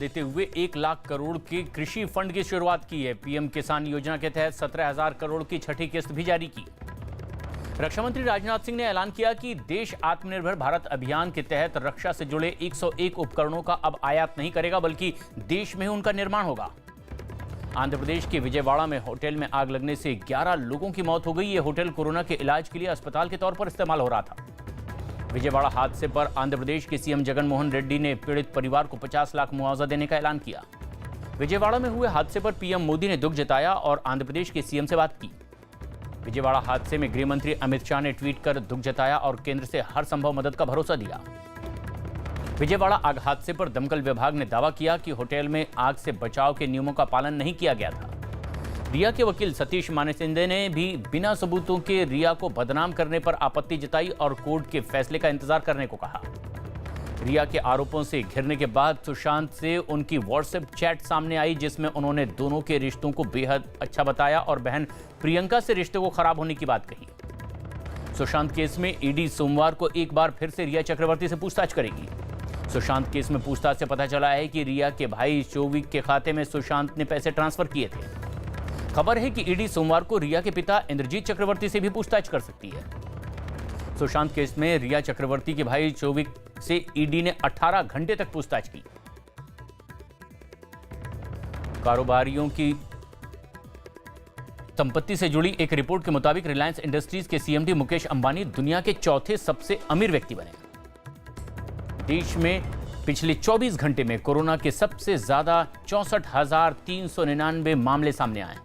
देते हुए 1 लाख करोड़ के कृषि फंड की शुरुआत की है। पीएम किसान योजना के तहत 17,000 करोड़ की छठी किस्त भी जारी की। रक्षा मंत्री राजनाथ सिंह ने ऐलान किया कि देश आत्मनिर्भर भारत अभियान के तहत रक्षा से जुड़े 101 उपकरणों का अब आयात नहीं करेगा, बल्कि देश में ही उनका निर्माण होगा। आंध्र प्रदेश के विजयवाड़ा में होटल में आग लगने से 11 लोगों की मौत हो गई। यह होटल कोरोना के इलाज के लिए अस्पताल के तौर पर इस्तेमाल हो रहा था। विजयवाड़ा हादसे पर आंध्र प्रदेश के सीएम जगन मोहन रेड्डी ने पीड़ित परिवार को 50 लाख मुआवजा देने का ऐलान किया। विजयवाड़ा में हुए हादसे पर पीएम मोदी ने दुख जताया और आंध्र प्रदेश के सीएम से बात की। विजयवाड़ा हादसे में गृह मंत्री अमित शाह ने ट्वीट कर दुख जताया और केंद्र से हर संभव मदद का भरोसा दिया। विजयवाड़ा आग हादसे पर दमकल विभाग ने दावा किया कि होटल में आग से बचाव के नियमों का पालन नहीं किया गया था। रिया के वकील सतीश मानेसिंदे ने भी बिना सबूतों के रिया को बदनाम करने पर आपत्ति जताई और कोर्ट के फैसले का इंतजार करने को कहा। रिया के आरोपों से घिरने के बाद सुशांत से उनकी व्हाट्सएप चैट सामने आई, जिसमें उन्होंने दोनों के रिश्तों को बेहद अच्छा बताया और बहन प्रियंका से रिश्ते को खराब होने की बात कही। सुशांत केस में ईडी सोमवार को एक बार फिर से रिया चक्रवर्ती से पूछताछ करेगी। सुशांत केस में पूछताछ से पता चला है कि रिया के भाई शोविक के खाते में सुशांत ने पैसे ट्रांसफर किए थे। खबर है कि ईडी सोमवार को रिया के पिता इंद्रजीत चक्रवर्ती से भी पूछताछ कर सकती है। सुशांत केस में रिया चक्रवर्ती के भाई शोविक से ईडी ने 18 घंटे तक पूछताछ की। कारोबारियों की संपत्ति से जुड़ी एक रिपोर्ट के मुताबिक रिलायंस इंडस्ट्रीज के सीएमडी मुकेश अंबानी दुनिया के चौथे सबसे अमीर व्यक्ति बने। देश में पिछले 24 घंटे में कोरोना के सबसे ज्यादा 64,399 मामले सामने आए।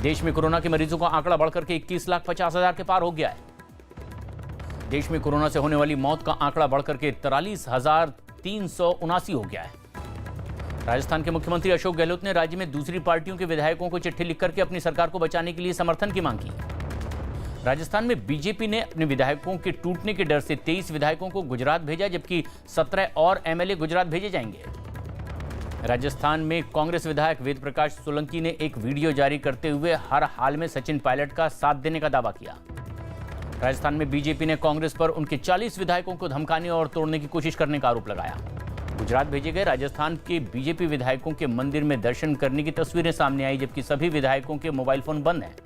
देश में कोरोना के मरीजों का आंकड़ा बढ़कर के 21,50,000 के पार हो गया है। देश में कोरोना से होने वाली मौत का आंकड़ा बढ़कर के 43,379 हो गया है। राजस्थान के मुख्यमंत्री अशोक गहलोत ने राज्य में दूसरी पार्टियों के विधायकों को चिट्ठी लिखकर के अपनी सरकार को बचाने के लिए समर्थन की मांग की। राजस्थान में बीजेपी ने अपने विधायकों के टूटने के डर से 23 विधायकों को गुजरात भेजा, जबकि 17 और एमएलए गुजरात भेजे जाएंगे। राजस्थान में कांग्रेस विधायक वेद प्रकाश सोलंकी ने एक वीडियो जारी करते हुए हर हाल में सचिन पायलट का साथ देने का दावा किया। राजस्थान में बीजेपी ने कांग्रेस पर उनके 40 विधायकों को धमकाने और तोड़ने की कोशिश करने का आरोप लगाया। गुजरात भेजे गए राजस्थान के बीजेपी विधायकों के मंदिर में दर्शन करने की तस्वीरें सामने आई, जबकि सभी विधायकों के मोबाइल फोन बंद हैं।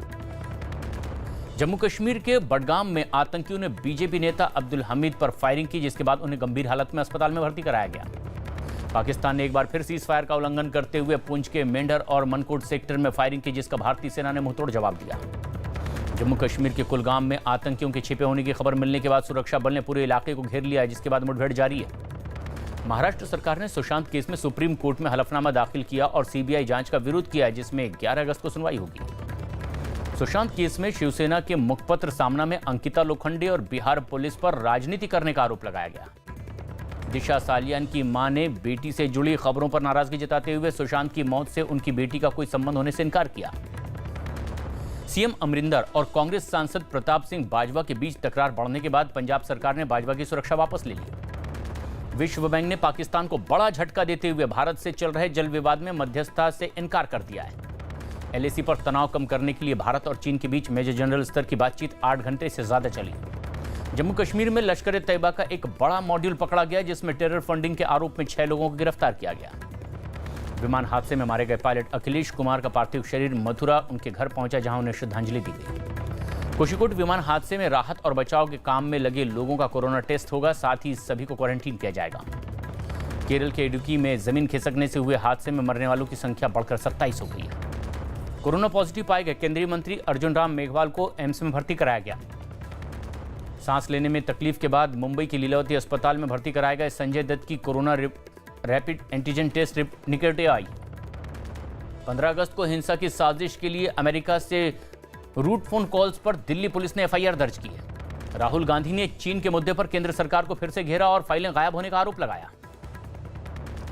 जम्मू कश्मीर के बडगाम में आतंकियों ने बीजेपी नेता अब्दुल हमीद पर फायरिंग की, जिसके बाद उन्हें गंभीर हालत में अस्पताल में भर्ती कराया गया। पाकिस्तान ने एक बार फिर सीज फायर का उल्लंघन करते हुए पुंछ के मेंढर और मनकोट सेक्टर में फायरिंग की, जिसका भारतीय सेना ने मुंहतोड़ जवाब दिया। जम्मू कश्मीर के कुलगाम में आतंकियों के छिपे होने की खबर मिलने के बाद सुरक्षा बल ने पूरे इलाके को घेर लिया है, जिसके बाद मुठभेड़ जारी है। महाराष्ट्र सरकार ने सुशांत केस में सुप्रीम कोर्ट में हलफनामा दाखिल किया और सीबीआई जांच का विरोध किया है, जिसमें 11 अगस्त को सुनवाई होगी। सुशांत केस में शिवसेना के मुखपत्र सामना में अंकिता लोखंडे और बिहार पुलिस पर राजनीति करने का आरोप लगाया गया। दिशा सालियान की मां ने बेटी से जुड़ी खबरों पर नाराजगी जताते हुए सुशांत की मौत से उनकी बेटी का कोई संबंध होने से इनकार किया। सीएम अमरिंदर और कांग्रेस सांसद प्रताप सिंह बाजवा के बीच तकरार बढ़ने के बाद पंजाब सरकार ने बाजवा की सुरक्षा वापस ले ली। विश्व बैंक ने पाकिस्तान को बड़ा झटका देते हुए भारत से चल रहे जल विवाद में मध्यस्थता से इनकार कर दिया है। एलएसी पर तनाव कम करने के लिए भारत और चीन के बीच मेजर जनरल स्तर की बातचीत 8 घंटे से ज्यादा चली। जम्मू कश्मीर में लश्कर तैयबा का एक बड़ा मॉड्यूल पकड़ा गया, जिसमें टेरर फंडिंग के आरोप में 6 लोगों को गिरफ्तार किया गया। विमान हादसे में मारे गए पायलट अखिलेश कुमार का पार्थिव शरीर मथुरा उनके घर पहुंचा, जहां उन्हें श्रद्धांजलि दी गई। कोषिकोड विमान हादसे में राहत और बचाव के काम में लगे लोगों का कोरोना टेस्ट होगा, साथ ही सभी को क्वारंटीन किया जाएगा। केरल के इडुक्की में जमीन खिसकने से हुए हादसे में मरने वालों की संख्या बढ़कर 27 हो गई है। कोरोना पॉजिटिव पाए गए केंद्रीय मंत्री अर्जुन राम मेघवाल को एम्स में भर्ती कराया गया। सांस लेने में तकलीफ के बाद मुंबई के लीलावती अस्पताल में भर्ती कराए गए संजय दत्त की corona rapid antigen test negative आई। 15 अगस्त को हिंसा की साजिश के लिए अमेरिका से रूट फोन कॉल्स पर दिल्ली पुलिस ने एफआईआर दर्ज की है। राहुल गांधी ने चीन के मुद्दे पर केंद्र सरकार को फिर से घेरा और फाइलें गायब होने का आरोप लगाया।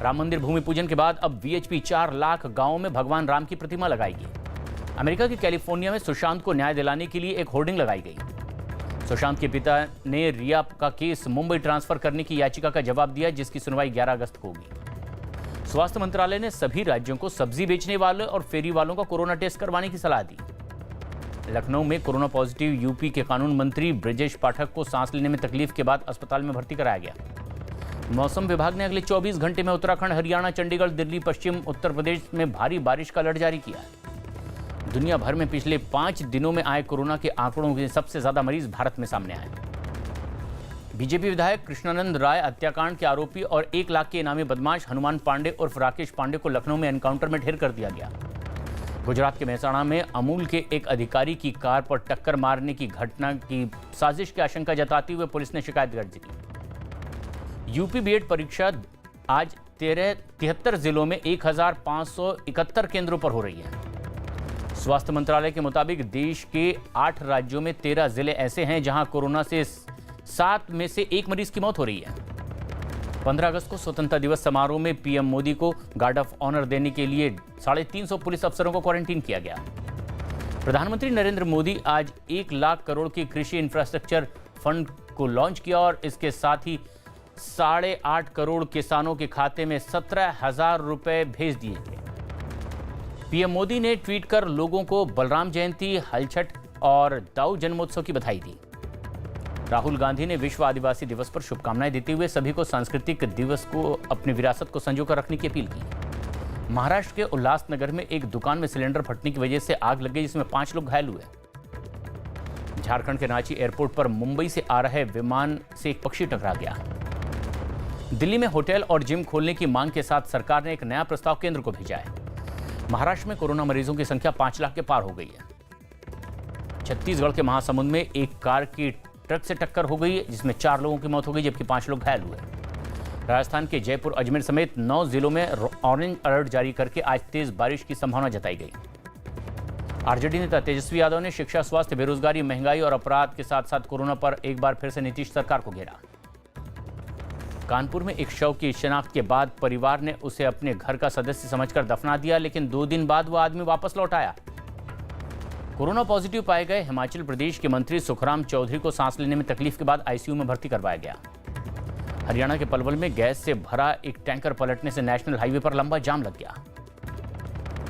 राम मंदिर भूमि पूजन के बाद अब वीएचपी 4 लाख गांवों में भगवान राम की प्रतिमा लगाएगी। अमेरिका के कैलिफोर्निया में सुशांत को न्याय दिलाने के लिए एक होर्डिंग लगाई गई। सुशांत के पिता ने रिया का केस मुंबई ट्रांसफर करने की याचिका का जवाब दिया, जिसकी सुनवाई 11 अगस्त को होगी। स्वास्थ्य मंत्रालय ने सभी राज्यों को सब्जी बेचने वाले और फेरी वालों का कोरोना टेस्ट करवाने की सलाह दी। लखनऊ में कोरोना पॉजिटिव यूपी के कानून मंत्री ब्रजेश पाठक को सांस लेने में तकलीफ के बाद अस्पताल में भर्ती कराया गया। मौसम विभाग ने अगले 24 घंटे में उत्तराखंड, हरियाणा, चंडीगढ़, दिल्ली, पश्चिम उत्तर प्रदेश में भारी बारिश का अलर्ट जारी किया है। दुनिया भर में पिछले 5 दिनों में आए कोरोना के आंकड़ों में सबसे ज्यादा मरीज भारत में सामने आए। बीजेपी विधायक कृष्णानंद राय हत्याकांड के आरोपी और 1 लाख के इनामी बदमाश हनुमान पांडे उर्फ राकेश पांडे को लखनऊ में एनकाउंटर में ढेर कर दिया गया। गुजरात के मेहसाणा में अमूल के एक अधिकारी की कार पर टक्कर मारने की घटना की साजिश की आशंका जताते हुए पुलिस ने शिकायत दर्ज की। यूपी बीएड परीक्षा आज 73 जिलों में 1571 केंद्रों पर हो रही है। स्वास्थ्य मंत्रालय के मुताबिक देश के 8 राज्यों में 13 जिले ऐसे हैं जहां कोरोना से 7 में से 1 मरीज की मौत हो रही है। 15 अगस्त को स्वतंत्रता दिवस समारोह में पीएम मोदी को गार्ड ऑफ ऑनर देने के लिए 350 पुलिस अफसरों को क्वारंटीन किया गया। प्रधानमंत्री नरेंद्र मोदी आज 1 लाख करोड़ के कृषि इंफ्रास्ट्रक्चर फंड को लॉन्च किया और इसके साथ ही 8.5 करोड़ किसानों के खाते में 17,000 रुपए भेज दिए गए। पीएम मोदी ने ट्वीट कर लोगों को बलराम जयंती, हलछठ और दाऊ जन्मोत्सव की बधाई दी। राहुल गांधी ने विश्व आदिवासी दिवस पर शुभकामनाएं देते हुए सभी को सांस्कृतिक दिवस को अपनी विरासत को संजोकर रखने की अपील की। महाराष्ट्र के उल्लासनगर में एक दुकान में सिलेंडर फटने की वजह से आग लग गई, जिसमें 5 लोग घायल हुए। झारखंड के रांची एयरपोर्ट पर मुंबई से आ रहे विमान से एक पक्षी टकरा गया। दिल्ली में होटल और जिम खोलने की मांग के साथ सरकार ने एक नया प्रस्ताव केंद्र को भेजा है। महाराष्ट्र में कोरोना मरीजों की संख्या 5 लाख के पार हो गई है। छत्तीसगढ़ के महासमुंद में एक कार की ट्रक से टक्कर हो गई, जिसमें 4 लोगों की मौत हो गई जबकि 5 लोग घायल हुए। राजस्थान के जयपुर, अजमेर समेत 9 जिलों में ऑरेंज अलर्ट जारी करके आज तेज बारिश की संभावना जताई गई। आरजेडी नेता तेजस्वी यादव ने शिक्षा, स्वास्थ्य, बेरोजगारी, महंगाई और अपराध के साथ साथ कोरोना पर एक बार फिर से नीतीश सरकार को घेरा। कानपुर में एक शव की शिनाख्त के बाद परिवार ने उसे अपने घर का सदस्य समझकर दफना दिया, लेकिन 2 दिन बाद वह आदमी वापस लौट आया। कोरोना पॉजिटिव पाए गए हिमाचल प्रदेश के मंत्री सुखराम चौधरी को सांस लेने में तकलीफ के बाद आईसीयू में भर्ती करवाया गया। हरियाणा के पलवल में गैस से भरा एक टैंकर पलटने से नेशनल हाईवे पर लंबा जाम लग गया।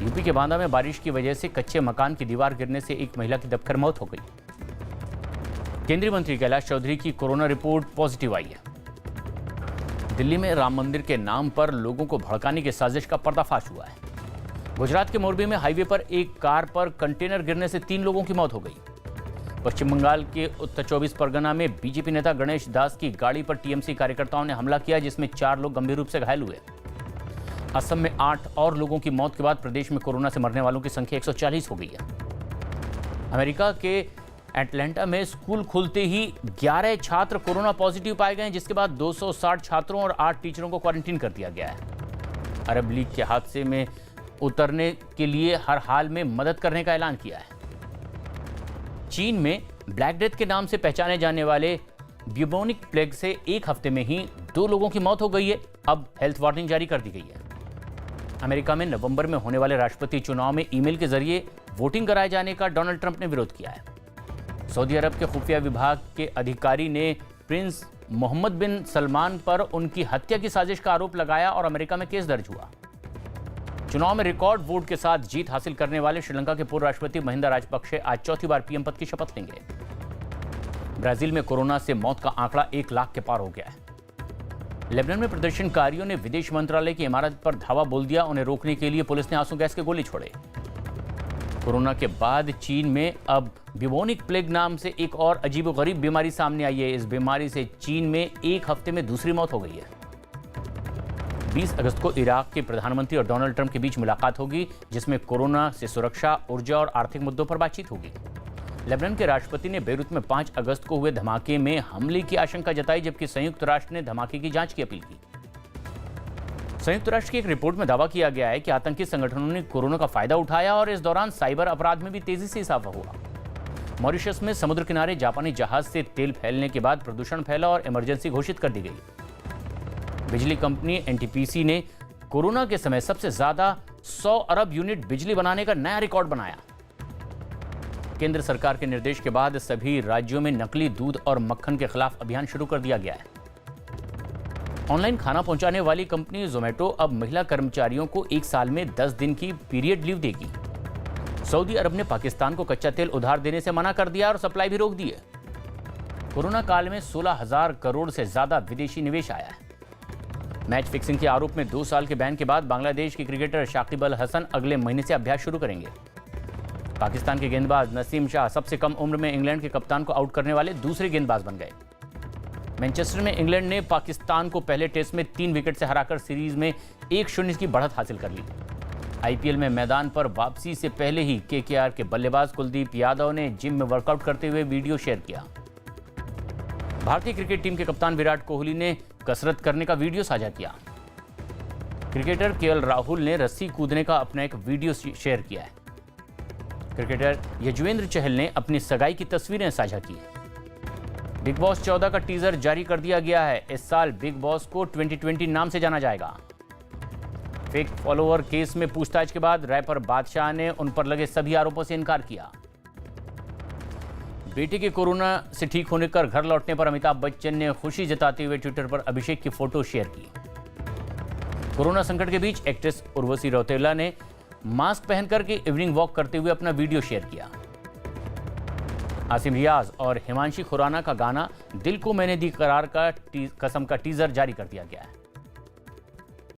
यूपी के बांदा में बारिश की वजह से कच्चे मकान की दीवार गिरने से एक महिला की दबकर मौत हो गई। केंद्रीय मंत्री कैलाश चौधरी की कोरोना रिपोर्ट पॉजिटिव आई है। दिल्ली में राम मंदिर के नाम पर लोगों को भड़काने की साजिश का पर्दाफाश हुआ है। गुजरात के मोरबी में हाईवे पर एक कार पर कंटेनर गिरने से 3 लोगों की मौत हो गई। पश्चिम बंगाल के उत्तर 24 परगना में बीजेपी नेता गणेश दास की गाड़ी पर टीएमसी कार्यकर्ताओं ने हमला किया, जिसमें 4 लोग गंभीर रूप से घायल हुए। असम में 8 और लोगों की मौत के बाद प्रदेश में कोरोना से मरने वालों की संख्या 140 हो गई है। अमेरिका के एटलांटा में स्कूल खुलते ही 11 छात्र कोरोना पॉजिटिव पाए गए, जिसके बाद 260 छात्रों और 8 टीचरों को क्वारंटीन कर दिया गया है। अरब लीग के हादसे में उतरने के लिए हर हाल में मदद करने का ऐलान किया है। चीन में ब्लैक डेथ के नाम से पहचाने जाने वाले ब्यूबोनिक प्लेग से 1 हफ्ते में ही 2 लोगों की मौत हो गई है। अब हेल्थ वार्निंग जारी कर दी गई है। अमेरिका में नवंबर में होने वाले राष्ट्रपति चुनाव में ईमेल के जरिए वोटिंग कराए जाने का डोनाल्ड ट्रंप ने विरोध किया है। सऊदी अरब के खुफिया विभाग के अधिकारी ने प्रिंस मोहम्मद बिन सलमान पर उनकी हत्या की साजिश का आरोप लगाया और अमेरिका में केस दर्ज हुआ। चुनाव में रिकॉर्ड वोट के साथ जीत हासिल करने वाले श्रीलंका के पूर्व राष्ट्रपति महिंदा राजपक्षे आज चौथी बार पीएम पद की शपथ लेंगे। ब्राजील में कोरोना से मौत का आंकड़ा 1 लाख के पार हो गया है। लेबनान में प्रदर्शनकारियों ने विदेश मंत्रालय की इमारत पर धावा बोल दिया। उन्हें रोकने के लिए पुलिस ने आंसू गैस के गोले छोड़े। कोरोना के बाद चीन में अब ब्यूबोनिक प्लेग नाम से एक और अजीबोगरीब बीमारी सामने आई है। इस बीमारी से चीन में 1 हफ्ते में दूसरी मौत हो गई है। 20 अगस्त को इराक के प्रधानमंत्री और डोनाल्ड ट्रंप के बीच मुलाकात होगी, जिसमें कोरोना से सुरक्षा, ऊर्जा और आर्थिक मुद्दों पर बातचीत होगी। लेबनान के राष्ट्रपति ने बेरूत में 5 अगस्त को हुए धमाके में हमले की आशंका जताई, जबकि संयुक्त राष्ट्र ने धमाके की जांच की अपील की। संयुक्त राष्ट्र की एक रिपोर्ट में दावा किया गया है कि आतंकी संगठनों ने कोरोना का फायदा उठाया और इस दौरान साइबर अपराध में भी तेजी से इजाफा हुआ। मॉरिशस में समुद्र किनारे जापानी जहाज से तेल फैलने के बाद प्रदूषण फैला और इमरजेंसी घोषित कर दी गई। बिजली कंपनी एनटीपीसी ने कोरोना के समय सबसे ज्यादा 100 अरब यूनिट बिजली बनाने का नया रिकॉर्ड बनाया। केंद्र सरकार के निर्देश के बाद सभी राज्यों में नकली दूध और मक्खन के खिलाफ अभियान शुरू कर दिया गया है। ऑनलाइन खाना पहुंचाने वाली कंपनी जोमेटो अब महिला कर्मचारियों को 1 साल में 10 दिन की पीरियड लीव देगी। सऊदी अरब ने पाकिस्तान को कच्चा तेल उधार देने से मना कर दिया और सप्लाई भी रोक दी है। कोरोना काल में 16,000 करोड़ से ज्यादा विदेशी निवेश आया है। मैच फिक्सिंग के आरोप में 2 साल के बैन के बाद बांग्लादेश के क्रिकेटर शाकिब अल हसन अगले महीने से अभ्यास शुरू करेंगे। पाकिस्तान के गेंदबाज नसीम शाह सबसे कम उम्र में इंग्लैंड के कप्तान को आउट करने वाले दूसरे गेंदबाज बन गए। मैनचेस्टर में इंग्लैंड ने पाकिस्तान को पहले टेस्ट में 3 विकेट से हराकर सीरीज में 1-0 की बढ़त हासिल कर ली। आईपीएल में मैदान पर वापसी से पहले ही केकेआर के बल्लेबाज कुलदीप यादव ने जिम में वर्कआउट करते हुए वीडियो शेयर किया। भारतीय क्रिकेट टीम के कप्तान विराट कोहली ने कसरत करने का वीडियो साझा किया। क्रिकेटर केएल राहुल ने रस्सी कूदने का अपना एक वीडियो शेयर किया है। क्रिकेटर यजुवेंद्र चहल ने अपनी सगाई की तस्वीरें साझा की। बिग बॉस 14 का टीजर जारी कर दिया गया है। इस साल बिग बॉस को 2020 नाम से जाना जाएगा। फेक फॉलोअर केस में पूछताछ के बाद रैपर बादशाह ने उन पर लगे सभी आरोपों से इनकार किया। बेटे के कोरोना से ठीक होने पर घर लौटने पर अमिताभ बच्चन ने खुशी जताते हुए ट्विटर पर अभिषेक की फोटो शेयर की। कोरोना संकट के बीच एक्ट्रेस उर्वशी रौतेला ने मास्क पहनकर के इवनिंग वॉक करते हुए अपना वीडियो शेयर किया। आसिम रियाज और हिमांशी खुराना का गाना दिल को मैंने दी करार का कसम का टीजर जारी कर दिया गया है।